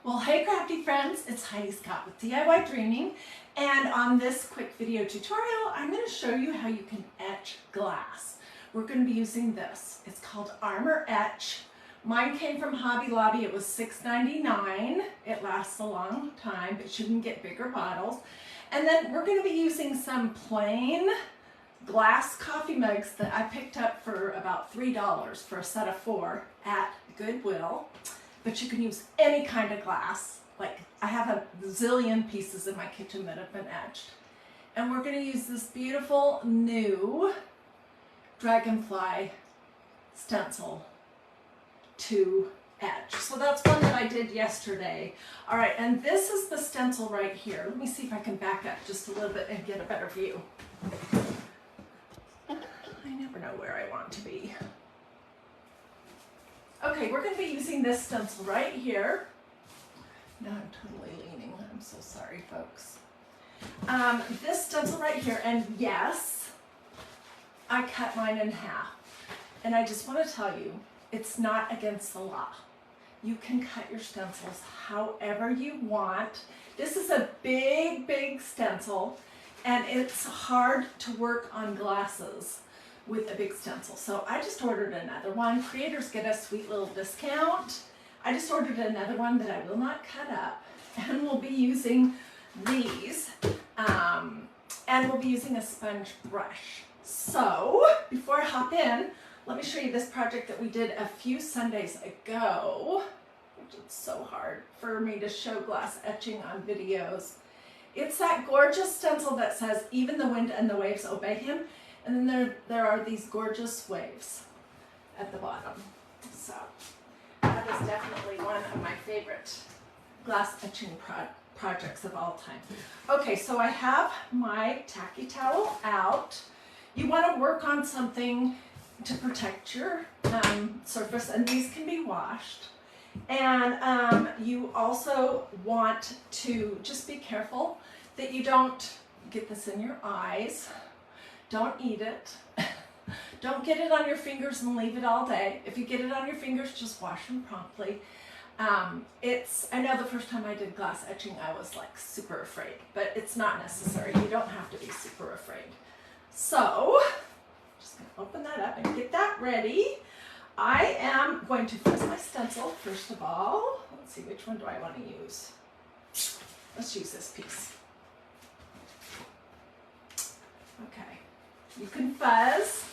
Well, hey crafty friends, it's Hiedi Scott with DIY and on this quick video tutorial, I'm going to show you how you can etch glass. We're going to be using this. It's called Armor Etch. Mine came from Hobby Lobby. It was $6.99. It lasts a long time, but you can get bigger bottles. And then we're going to be using some plain glass coffee mugs that I picked up for about $3 for a set of 4 at Goodwill. But you can use any kind of glass. Like I have a zillion pieces in my kitchen that have been etched. And we're going to use this beautiful new dragonfly stencil to etch. So that's one that I did yesterday. All right, and this is the stencil right here. Let me see if I can back up just a little bit and get a better view. I never know where I want to be. Okay, we're going to be using this stencil right here. Now I'm totally leaning. I'm so sorry, folks. This stencil right here, and yes, I cut mine in half. And I just want to tell you, it's not against the law. You can cut your stencils however you want. This is a big, big stencil, and it's hard to work on glasses with a big stencil. So I just ordered another one. Creators get a sweet little discount. I just ordered another one that I will not cut up, and we'll be using these, and we'll be using a sponge brush. So before I hop in, let me show you this project that we did a few Sundays ago, which is so hard for me to show glass etching on videos. It's that gorgeous stencil that says, "Even the wind and the waves obey him." And then there are these gorgeous waves at the bottom. So that is definitely one of my favorite glass etching projects of all time. Okay, so I have my tacky towel out. You want to work on something to protect your surface, and these can be washed. And you also want to just be careful that you don't get this in your eyes. Don't eat it. Don't get it on your fingers and leave it all day. If you get it on your fingers, just wash them promptly. I know the first time I did glass etching, I was like super afraid, but it's not necessary. You don't have to be super afraid. So, just gonna open that up and get that ready. I am going to fuzz my stencil first of all. Let's see, which one do I want to use? Let's use this piece. Okay. You can fuzz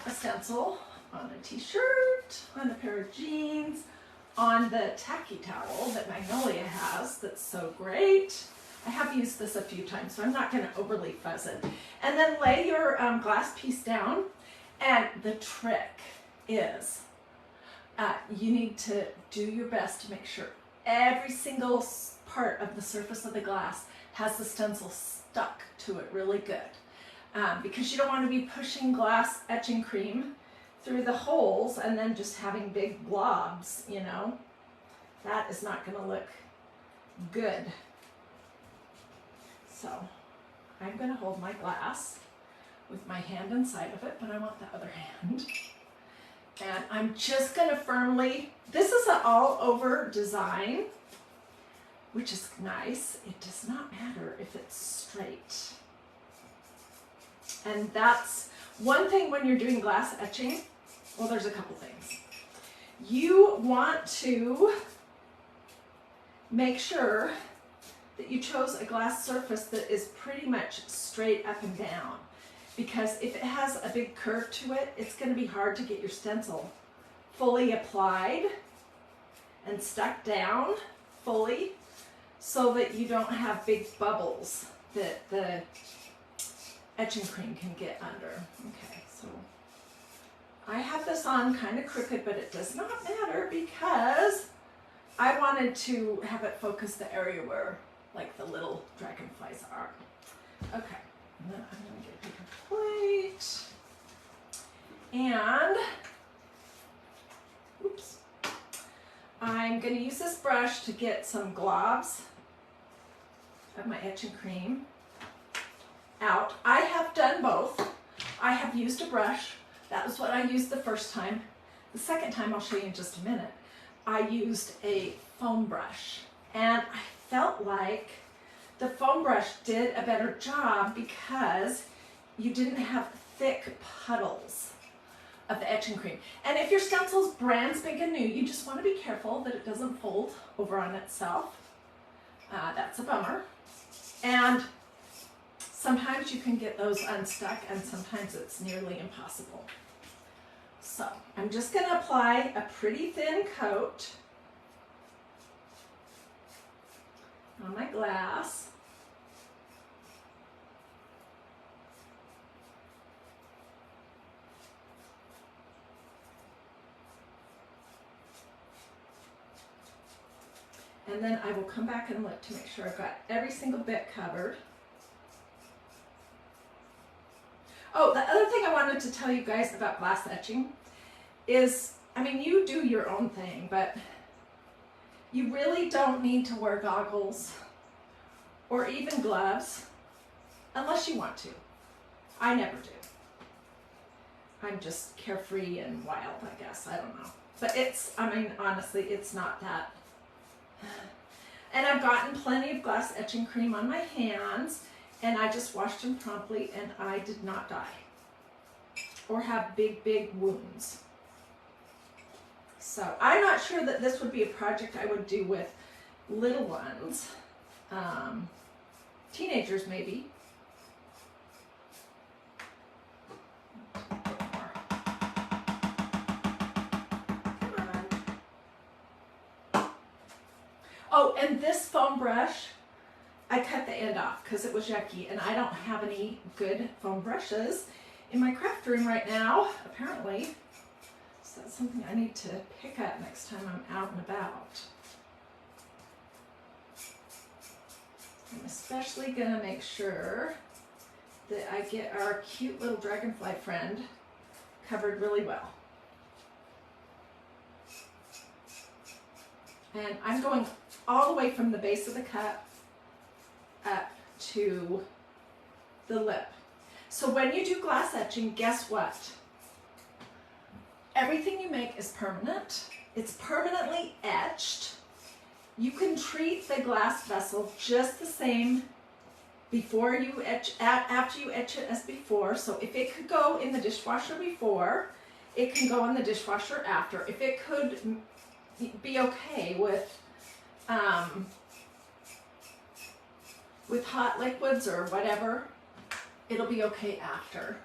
a stencil on a t-shirt, on a pair of jeans, on the tacky towel that Magnolia has that's so great. I have used this a few times, so I'm not going to overly fuzz it. And then lay your glass piece down, and the trick is you need to do your best to make sure every single part of the surface of the glass has the stencil stuck to it really good. Because you don't want to be pushing glass etching cream through the holes and then just having big blobs, you know. That is not going to look good. So I'm going to hold my glass with my hand inside of it, but I want the other hand. And I'm just going to firmly, this is an all-over design, which is nice. It does not matter if it's straight. And that's one thing when you're doing glass etching. Well, there's a couple things. You want to make sure that you chose a glass surface that is pretty much straight up and down. Because if it has a big curve to it, it's going to be hard to get your stencil fully applied and stuck down fully so that you don't have big bubbles that the etching cream can get under. Okay, so I have this on kind of crooked, but it does not matter because I wanted to have it focus the area where like the little dragonflies are. Okay, and then I'm going to get a paper plate and oops, I'm going to use this brush to get some globs of my etching cream out. I have done both. I have used a brush. That was what I used the first time. The second time I'll show you in just a minute. I used a foam brush, and I felt like the foam brush did a better job because you didn't have thick puddles of the etching cream. And if your stencil's brand spanking new, you just want to be careful that it doesn't fold over on itself. That's a bummer. And sometimes you can get those unstuck, and sometimes it's nearly impossible. So I'm just going to apply a pretty thin coat on my glass. And then I will come back and look to make sure I've got every single bit covered. Oh, the other thing I wanted to tell you guys about glass etching is, I mean, you do your own thing, but you really don't need to wear goggles or even gloves unless you want to. I never do. I'm just carefree and wild, I guess. I don't know. But it's, I mean, honestly, it's not that. And I've gotten plenty of glass etching cream on my hands, and I just washed them promptly, and I did not die or have big, big wounds. So I'm not sure that this would be a project I would do with little ones. Teenagers maybe. Oh, and this foam brush, I cut the end off because it was yucky, and I don't have any good foam brushes in my craft room right now, apparently. So that's something I need to pick up next time I'm out and about. I'm especially going to make sure that I get our cute little dragonfly friend covered really well. And I'm going all the way from the base of the cup up to the lip. So when you do glass etching, guess what? Everything you make is permanent. It's permanently etched. You can treat the glass vessel just the same before you etch, after you etch it as before. So if it could go in the dishwasher before, it can go in the dishwasher after. If it could be okay with hot liquids or whatever, it'll be okay after.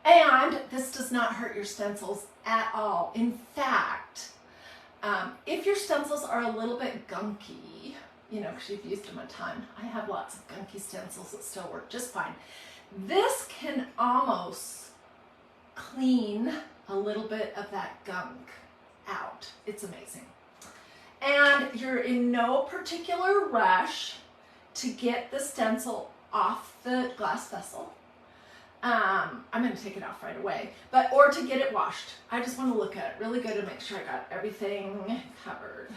And this does not hurt your stencils at all. In fact, if your stencils are a little bit gunky, you know, because you've used them a ton, I have lots of gunky stencils that still work just fine. This can almost clean a little bit of that gunk out. It's amazing. And you're in no particular rush to get the stencil off the glass vessel. I'm going to take it off right away, or to get it washed. I just want to look at it really good and make sure I got everything covered.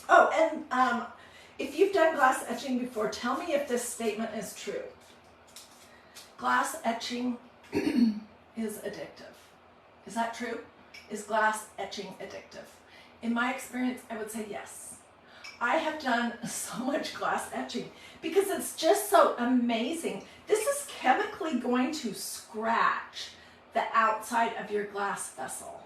Oh, and if you've done glass etching before, tell me if this statement is true. Glass etching is addictive. Is that true? Is glass etching addictive? In my experience, I would say yes. I have done so much glass etching because it's just so amazing. This is chemically going to scratch the outside of your glass vessel.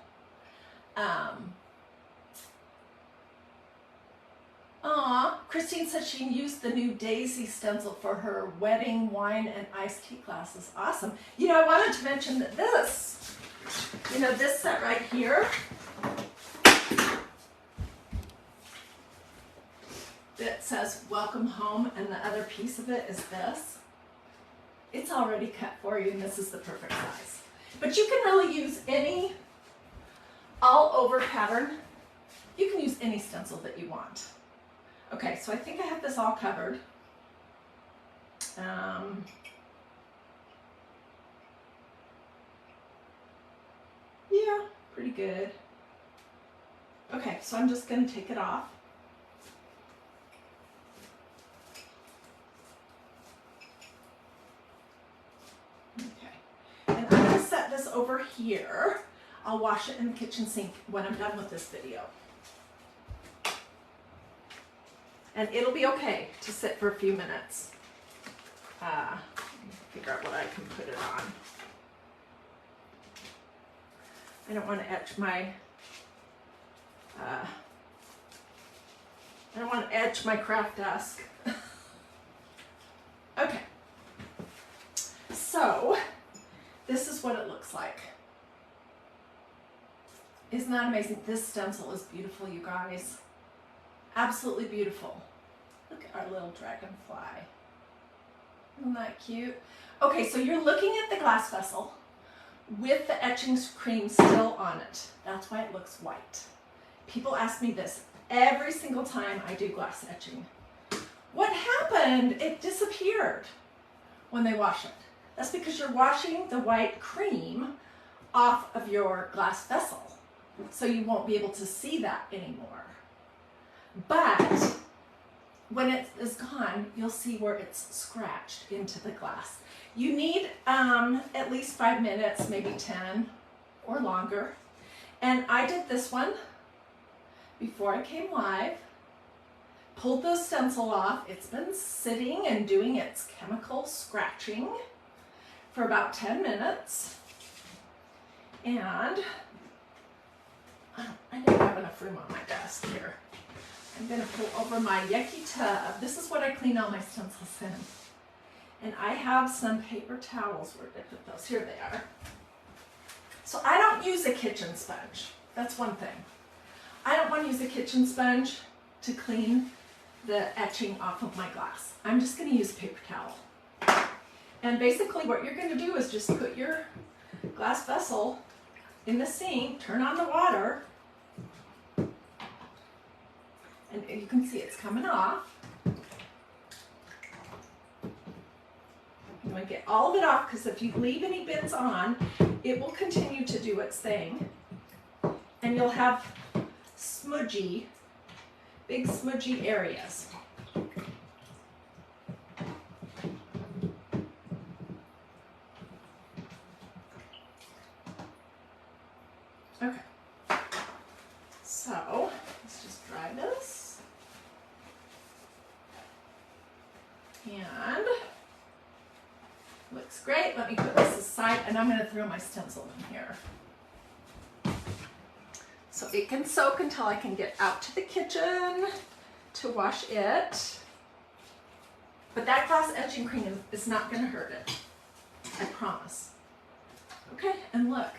Christine says she used the new Daisy stencil for her wedding wine and iced tea classes. Awesome. You know, I wanted to mention that this, you know, this set right here, that says welcome home, and the other piece of it is this. It's already cut for you, and this is the perfect size. But you can really use any all over pattern. You can use any stencil that you want. Okay, so I think I have this all covered. Yeah, pretty good. Okay, so I'm just going to take it off. Okay, and I'm going to set this over here. I'll wash it in the kitchen sink when I'm done with this video. And it'll be okay to sit for a few minutes. Figure out what I can put it on. I don't want to etch my, I don't want to etch my craft desk. Okay. So, this is what it looks like. Isn't that amazing? This stencil is beautiful, you guys. Absolutely beautiful. Look at our little dragonfly. Isn't that cute? Okay, so you're looking at the glass vessel with the etching cream still on it. That's why it looks white. People ask me this every single time I do glass etching. What happened? It disappeared when they wash it. That's because you're washing the white cream off of your glass vessel. So you won't be able to see that anymore. But when it is gone, you'll see where it's scratched into the glass. You need at least 5 minutes, maybe 10 or longer. And I did this one before I came live. Pulled the stencil off. It's been sitting and doing its chemical scratching for about 10 minutes. And I didn't have enough room on my desk here. I'm going to pull over my Yeti tub. This is what I clean all my stencils in. And I have some paper towels. Where did I put those? Here they are. So I don't use a kitchen sponge. That's one thing. I don't want to use a kitchen sponge to clean the etching off of my glass. I'm just going to use a paper towel. And basically what you're going to do is just put your glass vessel in the sink, turn on the water, and you can see it's coming off. You want to get all of it off, because if you leave any bits on, it will continue to do its thing. And you'll have smudgy, big smudgy areas. Okay, so let's just dry this. And looks great. Let me put this aside, and I'm going to throw my stencil in here. So it can soak until I can get out to the kitchen to wash it. But that glass etching cream is not going to hurt it. I promise. Okay, and look.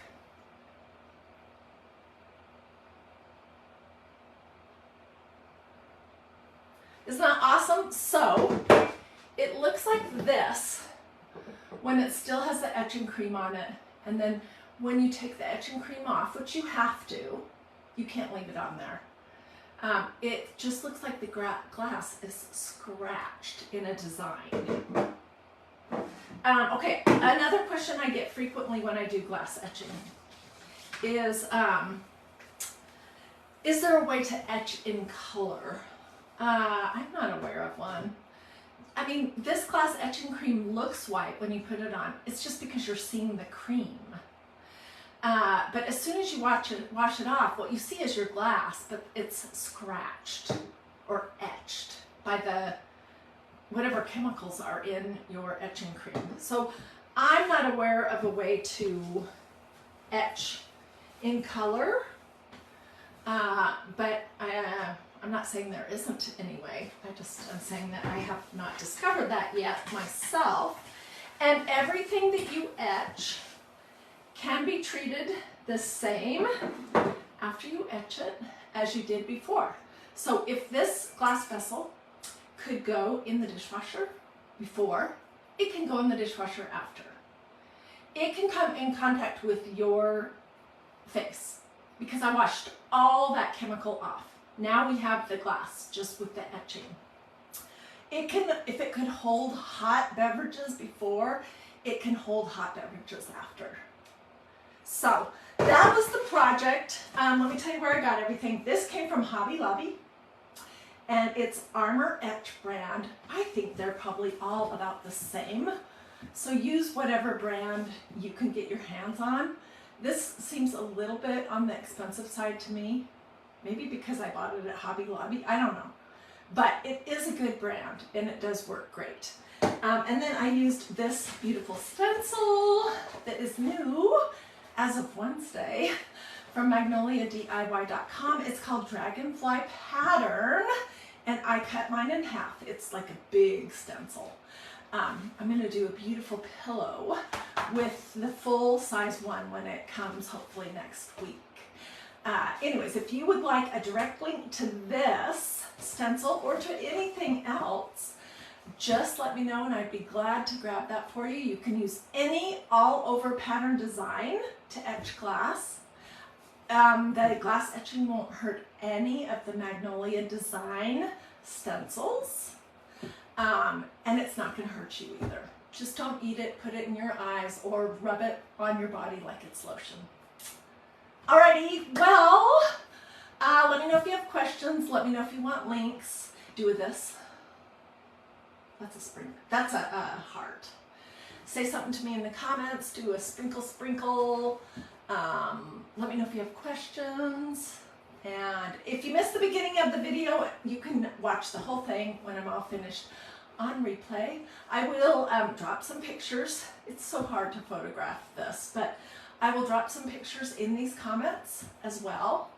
Isn't that awesome? So it looks like this when it still has the etching cream on it. And then when you take the etching cream off, which you have to, you can't leave it on there. It just looks like the glass is scratched in a design. Okay, another question I get frequently when I do glass etching is there a way to etch in color? I'm not aware of one. I mean, this glass etching cream looks white when you put it on. It's just because you're seeing the cream. But as soon as you wash it off, what you see is your glass, but it's scratched or etched by the whatever chemicals are in your etching cream. So I'm not aware of a way to etch in color, but I'm not saying there isn't anyway. I'm saying that I have not discovered that yet myself. And everything that you etch can be treated the same after you etch it as you did before. So if this glass vessel could go in the dishwasher before, it can go in the dishwasher after. It can come in contact with your face because I washed all that chemical off. Now we have the glass just with the etching. It can, if it could hold hot beverages before, it can hold hot beverages after. So that was the project. Let me tell you where I got everything. This came from Hobby Lobby, and it's Armor Etch brand. I think they're probably all about the same. So use whatever brand you can get your hands on. This seems a little bit on the expensive side to me. Maybe because I bought it at Hobby Lobby, I don't know. but it is a good brand and it does work great. And then I used this beautiful stencil that is new as of Wednesday from magnoliadiy.com. It's called Dragonfly Pattern, and I cut mine in half. It's like a big stencil. I'm going to do a beautiful pillow with the full size one when it comes, hopefully next week. Anyways, if you would like a direct link to this stencil or to anything else, just let me know and I'd be glad to grab that for you. You can use any all over pattern design to etch glass. The glass etching won't hurt any of the Magnolia design stencils. And it's not going to hurt you either. Just don't eat it, put it in your eyes, or rub it on your body like it's lotion. Alrighty, well, let me know if you have questions. Let me know if you want links. Do with this. That's a sprinkle. That's a heart. Say something to me in the comments. Do a sprinkle. Let me know if you have questions. And if you missed the beginning of the video, you can watch the whole thing when I'm all finished on replay. I will drop some pictures. It's so hard to photograph this, but I will drop some pictures in these comments as well.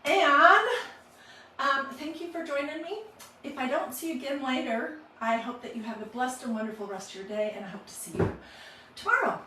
And thank you for joining me. If I don't see you again later, I hope that you have a blessed and wonderful rest of your day, and I hope to see you tomorrow.